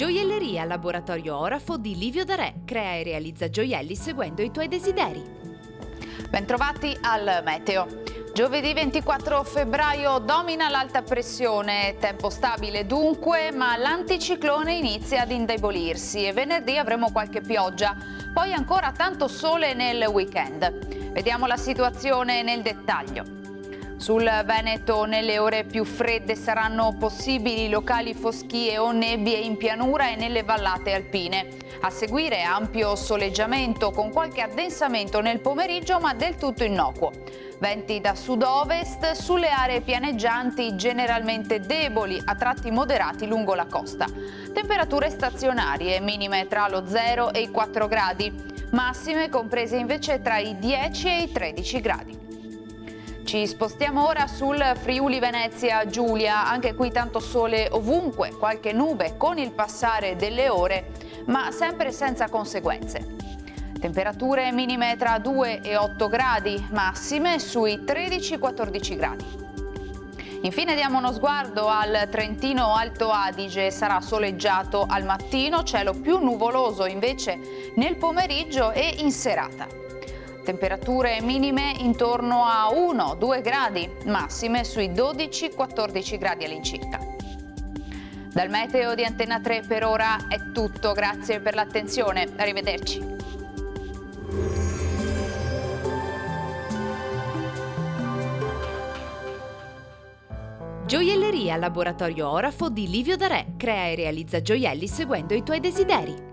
Gioielleria Laboratorio Orafo di Livio Darè. Crea e realizza gioielli seguendo i tuoi desideri. Bentrovati al meteo. Giovedì 24 febbraio domina l'alta pressione, tempo stabile dunque, ma l'anticiclone inizia ad indebolirsi e venerdì avremo qualche pioggia, poi ancora tanto sole nel weekend. Vediamo la situazione nel dettaglio. Sul Veneto nelle ore più fredde saranno possibili locali foschie o nebbie in pianura e nelle vallate alpine. A seguire ampio soleggiamento con qualche addensamento nel pomeriggio ma del tutto innocuo. Venti da sud-ovest sulle aree pianeggianti generalmente deboli, a tratti moderati lungo la costa. Temperature stazionarie minime tra lo 0 e i 4 gradi, massime comprese invece tra i 10 e i 13 gradi. Ci spostiamo ora sul Friuli Venezia Giulia, anche qui tanto sole ovunque, qualche nube con il passare delle ore, ma sempre senza conseguenze. Temperature minime tra 2 e 8 gradi, massime sui 13-14 gradi. Infine diamo uno sguardo al Trentino Alto Adige, sarà soleggiato al mattino, cielo più nuvoloso invece nel pomeriggio e in serata. Temperature minime intorno a 1-2 gradi, massime sui 12-14 gradi all'incirca. Dal meteo di Antenna 3 per ora è tutto, grazie per l'attenzione, arrivederci. Gioielleria Laboratorio Orafo di Livio Darè. Crea e realizza gioielli seguendo i tuoi desideri.